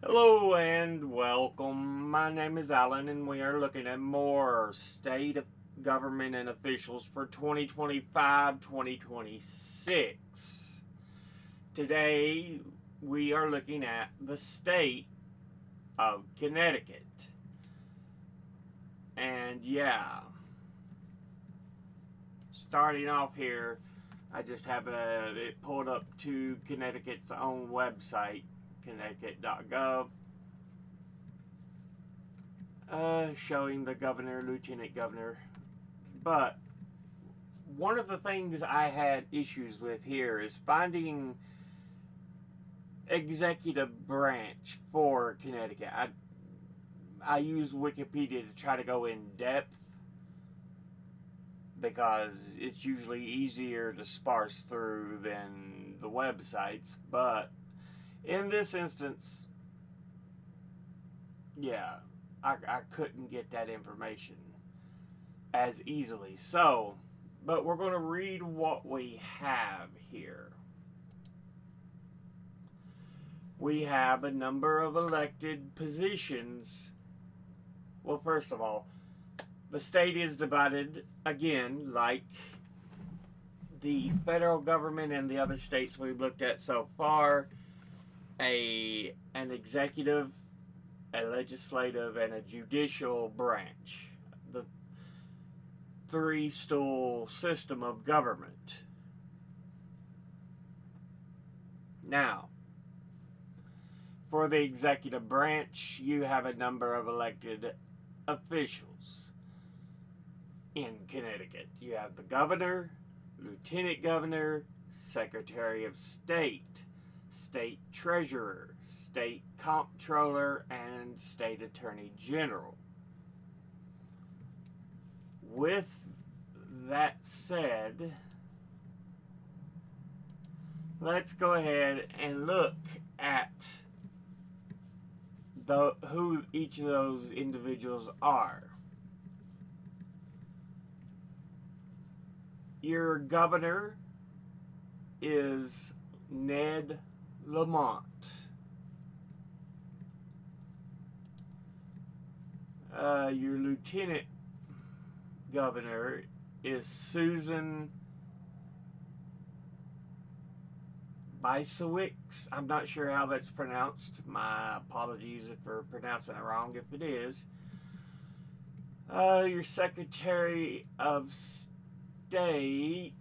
Hello and welcome. My name is Alan, and we are looking at more state government and officials for 2025 2026. Today, we are looking at the state of Connecticut. And yeah, starting off here, I just have it pulled up to Connecticut's own website, connecticut.gov, showing the governor, lieutenant governor. But one of the things I had issues with here is finding executive branch for Connecticut. I use Wikipedia to try to go in depth because it's usually easier to sparse through than the websites. But in this instance, yeah, I couldn't get that information as easily. So, but we're going to read what we have here. We have a number of elected positions. Well, first of all, the state is divided again, like the federal government and the other states we've looked at so far. An executive, a legislative, and a judicial branch. The three-stool system of government. Now, for the executive branch, you have a number of elected officials in Connecticut. You have the governor, lieutenant governor, secretary of state, state treasurer, state comptroller, and state attorney general. With that said, let's go ahead and look at who each of those individuals are. Your governor is Ned Lamont. Your lieutenant governor is Susan Bisowicz. I'm not sure how that's pronounced. My apologies if we're pronouncing it wrong if it is. Your Secretary of State.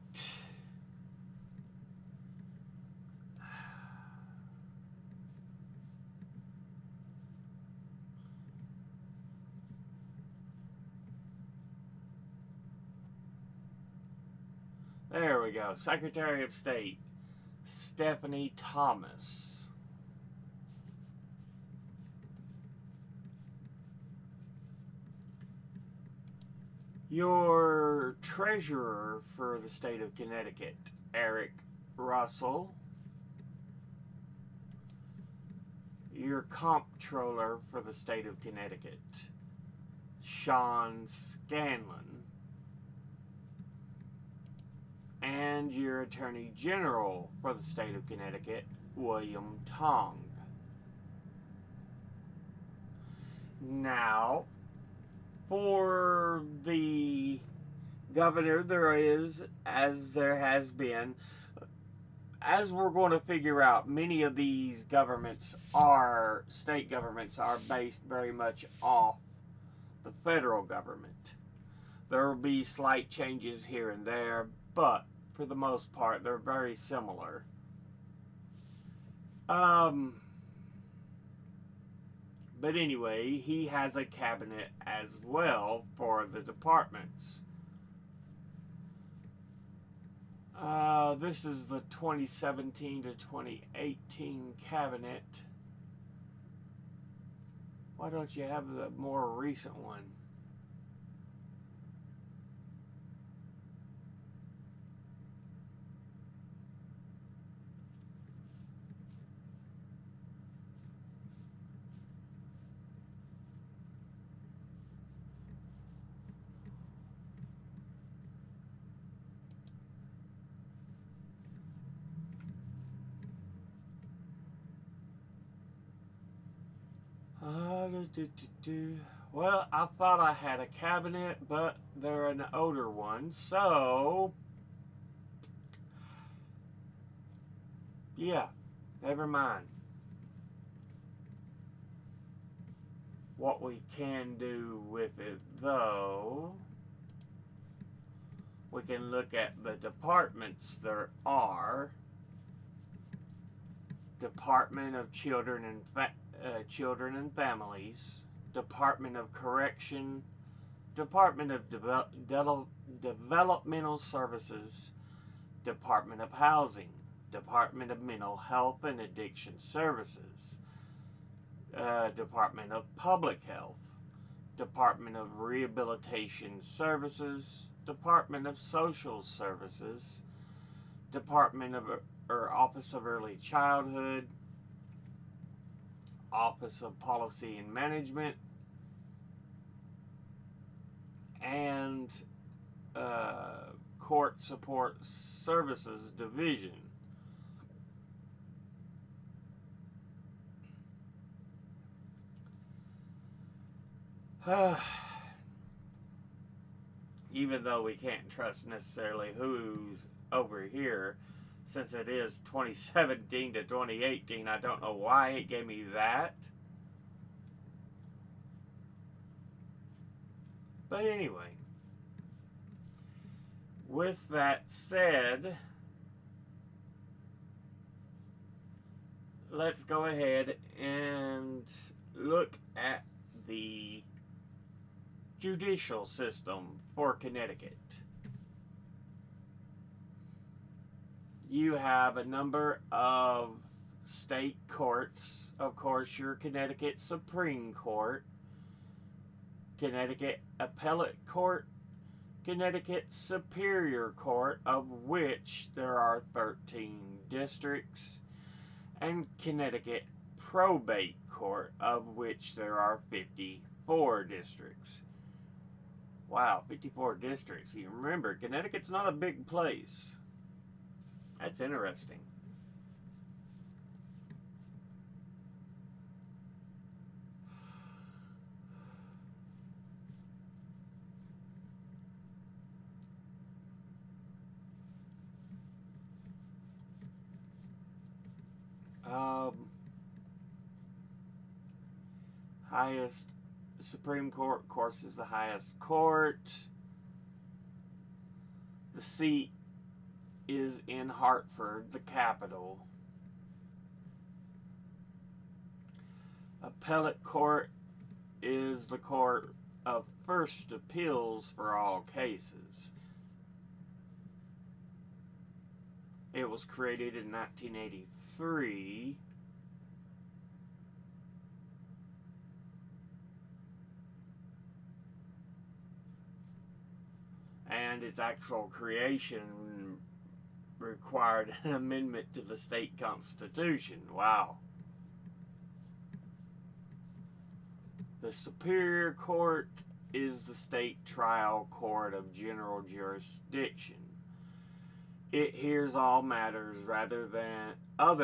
There we go. Secretary of State, Stephanie Thomas. Your treasurer for the state of Connecticut, Eric Russell. Your comptroller for the state of Connecticut, Sean Scanlon. And your attorney general for the state of Connecticut, William Tong. Now, for the governor, there is, as there has been, as we're going to figure out, many of these governments are, state governments are based very much off the federal government. There will be slight changes here and there, but for the most part, they're very similar. But anyway, he has a cabinet as well for the departments. This is the 2017 to 2018 cabinet. Why don't you have the more recent one? Well, I thought I had a cabinet, but they're an older one, so yeah, never mind. What we can do with it, though, we can look at the departments there are. Department of Children and Families, Department of Correction, Department of Developmental Services, Department of Housing, Department of Mental Health and Addiction Services, Department of Public Health, Department of Rehabilitation Services, Department of Social Services, Department of Office of Early Childhood, Office of Policy and Management, and Court Support Services Division. Even though we can't trust necessarily who's over here, since it is 2017 to 2018, I don't know why it gave me that. But anyway, with that said, let's go ahead and look at the judicial system for Connecticut. You have a number of state courts. Of course, your Connecticut Supreme Court, Connecticut Appellate Court, Connecticut Superior Court, of which there are 13 districts, and Connecticut Probate Court, of which there are 54 districts. Wow, 54 districts. You remember, Connecticut's not a big place. That's interesting. Highest Supreme Court, of course, is the highest court. The seat is in Hartford, the capital. Appellate court is the court of first appeals for all cases. It was created in 1983. And its actual creation required an amendment to the state constitution. Wow. The Superior Court is the state trial court of general jurisdiction. It hears all matters other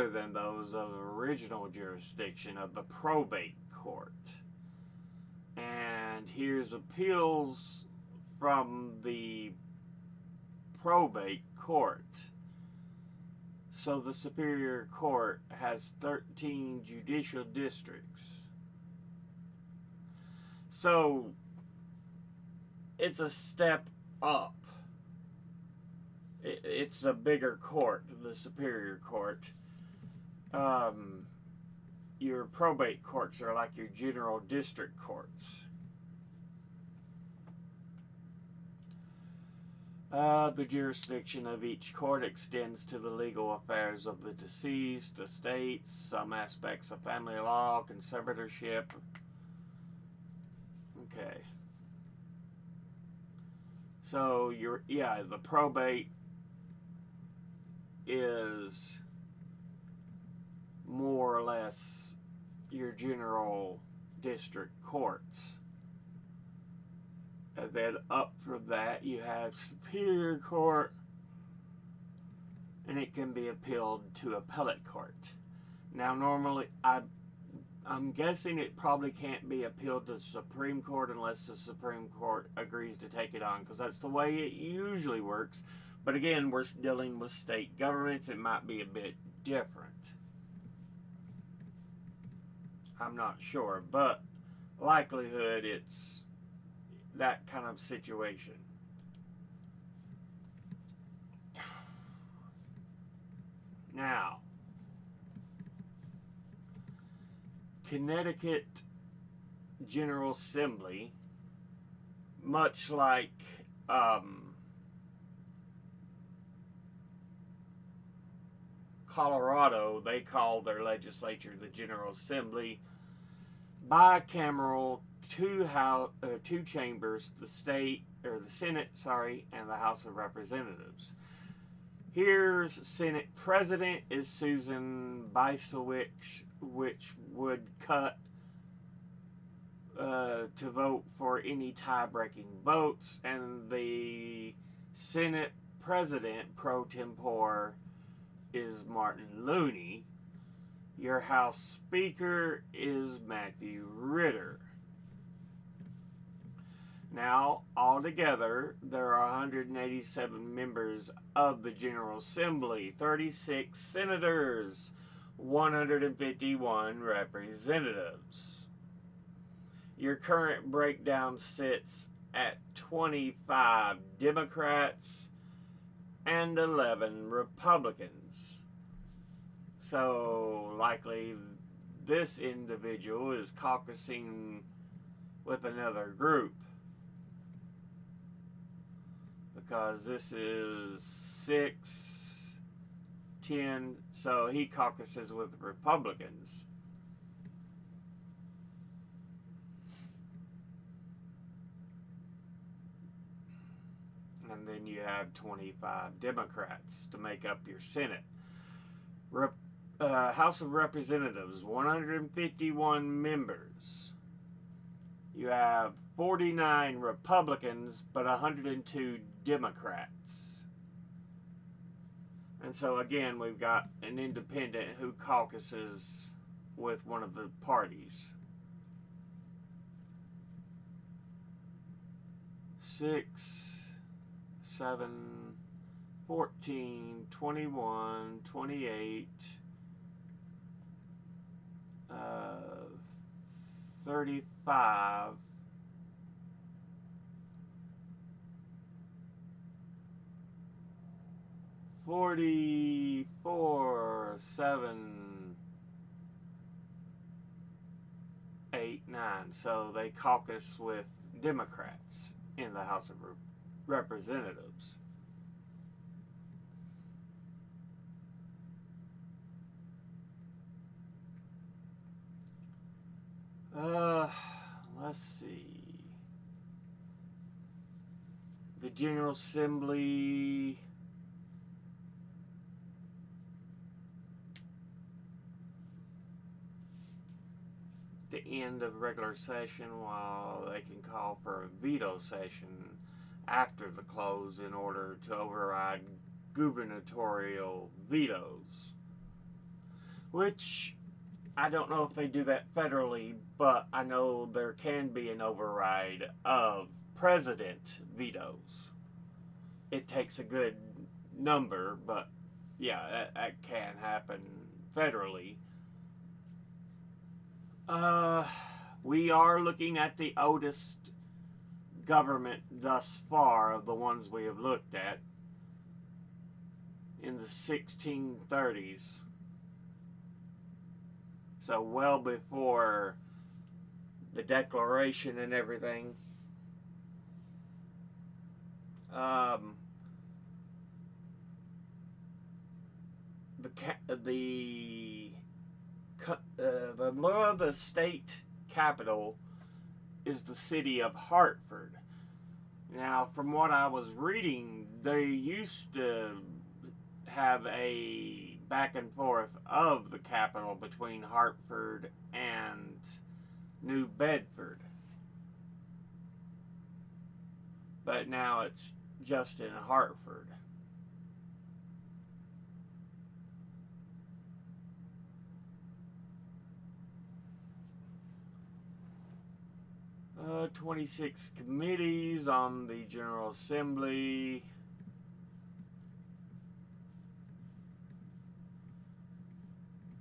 than those of original jurisdiction of the probate court, and hears appeals from the probate court. So the Superior Court has 13 judicial districts. So it's a step up. It's a bigger court, the Superior Court. Your probate courts are like your general district courts. The jurisdiction of each court extends to the legal affairs of the deceased, estates, some aspects of family law, conservatorship. Okay. So the probate is more or less your general district courts. And then up from that, you have Superior Court, and it can be appealed to appellate court. Now, normally, I'm guessing it probably can't be appealed to the Supreme Court unless the Supreme Court agrees to take it on, because that's the way it usually works. But again, we're dealing with state governments. It might be a bit different. I'm not sure, but likelihood it's that kind of situation. Now, Connecticut General Assembly, much like Colorado, they call their legislature the General Assembly. Bicameral, two chambers, the Senate, and the House of Representatives. Here's Senate President is Susan Bisowicz, which would cut to vote for any tie-breaking votes, and the Senate President pro tempore is Martin Looney. Your House Speaker is Matthew Ritter. Now, altogether, there are 187 members of the General Assembly, 36 senators, 151 representatives. Your current breakdown sits at 25 Democrats and 11 Republicans. So, likely, this individual is caucusing with another group, because this is 6, 10, so he caucuses with Republicans. And then you have 25 Democrats to make up your Senate. House of Representatives, 151 members. You have 49 Republicans, but 102 Democrats. And so again, we've got an independent who caucuses with one of the parties. 6, 7, 14, 21, 28, 35, 44, 7, 8, 9. So they caucus with Democrats in the House of Representatives. Let's see. The General Assembly. The end of regular session, while they can call for a veto session after the close in order to override gubernatorial vetoes. Which, I don't know if they do that federally, but I know there can be an override of president vetoes. It takes a good number, but yeah, that can happen federally. We are looking at the oldest government thus far of the ones we have looked at in the 1630s. So well before the Declaration and everything. The state capital is the city of Hartford. Now, from what I was reading, they used to have a back and forth of the capital between Hartford and New Bedford. But now it's just in Hartford. 26 committees on the General Assembly.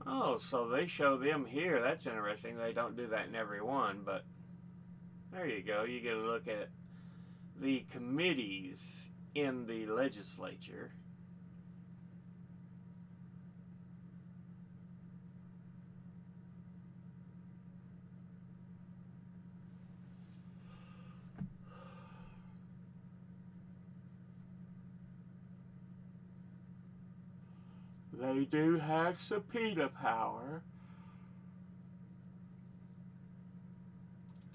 Oh, so they show them here. That's interesting. They don't do that in every one, but there you go. You get a look at the committees in the legislature. They do have subpoena power,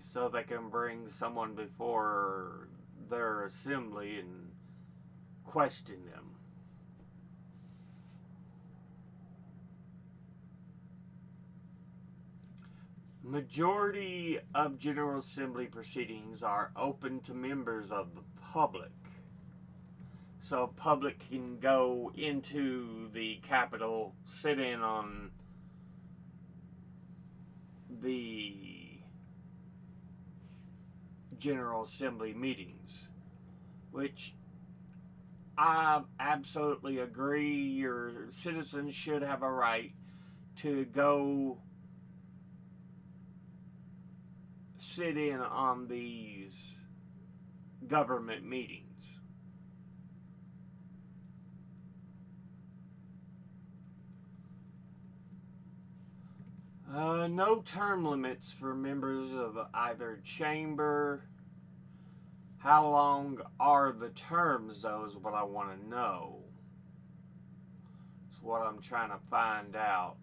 so they can bring someone before their assembly and question them. Majority of General Assembly proceedings are open to members of the public. So public can go into the Capitol, sit in on the General Assembly meetings, which I absolutely agree. Your citizens should have a right to go sit in on these government meetings. No term limits for members of either chamber. How long are the terms, though, is what I want to know. It's what I'm trying to find out.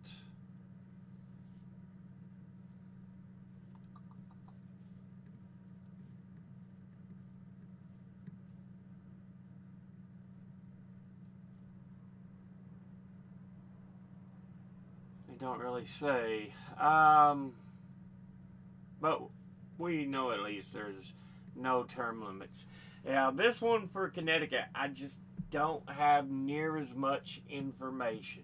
They don't really say. But we know at least there's no term limits. Now, this one for Connecticut, I just don't have near as much information.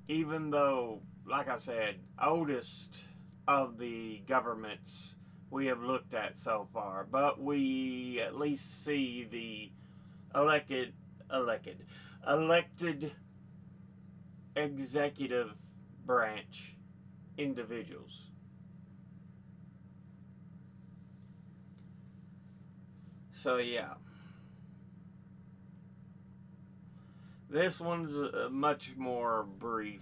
Even though, like I said, oldest of the governments we have looked at so far, but we at least see the elected executive branch individuals. So yeah, this one's a much more brief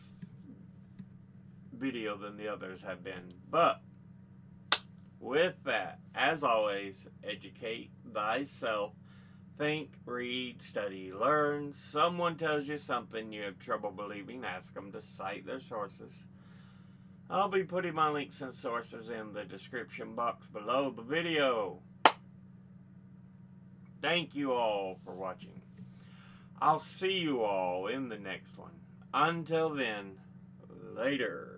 video than the others have been, but with that, as always, educate thyself. Think, read, study, learn. Someone tells you something you have trouble believing, ask them to cite their sources. I'll be putting my links and sources in the description box below the video. Thank you all for watching. I'll see you all in the next one. Until then, later.